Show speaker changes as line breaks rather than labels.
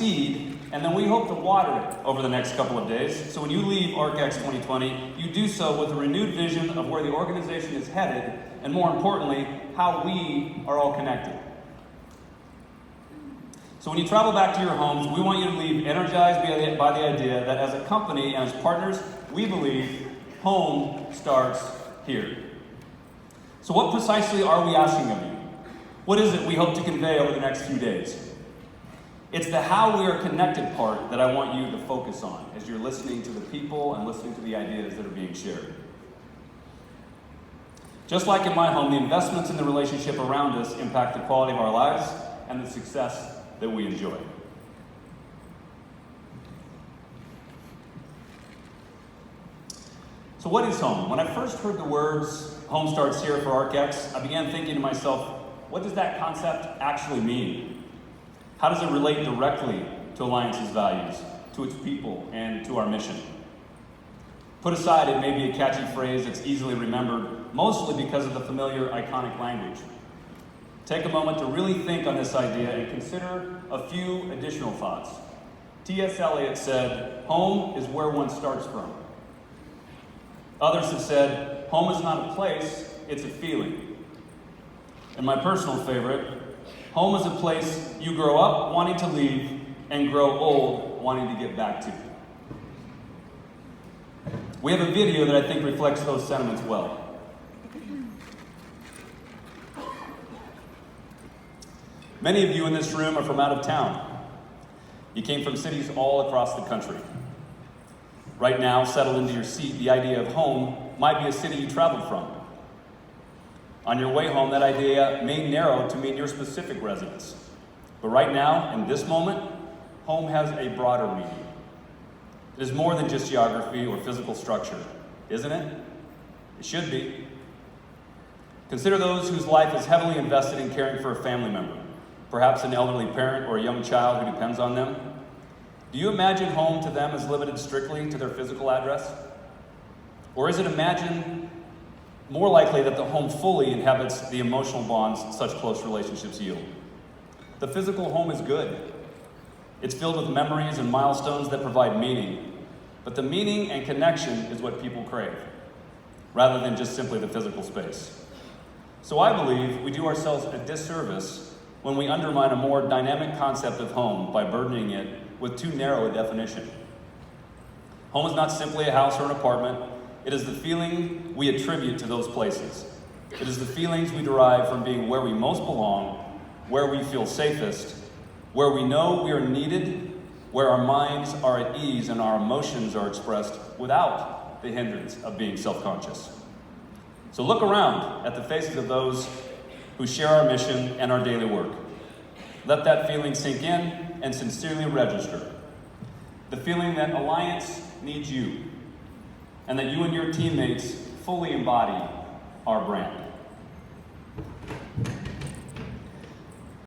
seed, and then we hope to water it over the next couple of days. So when you leave Arcx 2020, you do so with a renewed vision of where the organization is headed, and more importantly, how we are all connected. So when you travel back to your homes, we want you to leave energized by the idea that as a company and as partners, we believe home starts here. So what precisely are we asking of you? What is it we hope to convey over the next few days? It's the how we are connected part that I want you to focus on as you're listening to the people and listening to the ideas that are being shared. Just like in my home, the investments in the relationship around us impact the quality of our lives and the success that we enjoy. So what is home? When I first heard the words, home starts here for Arcx, I began thinking to myself, what does that concept actually mean? How does it relate directly to Alliance's values, to its people, and to our mission? Put aside, it may be a catchy phrase that's easily remembered, mostly because of the familiar, iconic language. Take a moment to really think on this idea and consider a few additional thoughts. T.S. Eliot said, home is where one starts from. Others have said, home is not a place, it's a feeling. And my personal favorite, home is a place you grow up wanting to leave and grow old wanting to get back to. We have a video that I think reflects those sentiments well. Many of you in this room are from out of town. You came from cities all across the country. Right now, settled into your seat, the idea of home might be a city you traveled from. On your way home, that idea may narrow to mean your specific residence. But right now, in this moment, home has a broader meaning. It is more than just geography or physical structure, isn't it? It should be. Consider those whose life is heavily invested in caring for a family member, perhaps an elderly parent or a young child who depends on them. Do you imagine home to them as limited strictly to their physical address? Or is it imagined more likely that the home fully inhabits the emotional bonds such close relationships yield? The physical home is good. It's filled with memories and milestones that provide meaning. But the meaning and connection is what people crave, rather than just simply the physical space. So I believe we do ourselves a disservice when we undermine a more dynamic concept of home by burdening it with too narrow a definition. Home is not simply a house or an apartment. It is the feeling we attribute to those places. It is the feelings we derive from being where we most belong, where we feel safest, where we know we are needed, where our minds are at ease and our emotions are expressed without the hindrance of being self-conscious. So look around at the faces of those who share our mission and our daily work. Let that feeling sink in and sincerely register. The feeling that Alliance needs you, and that you and your teammates fully embody our brand.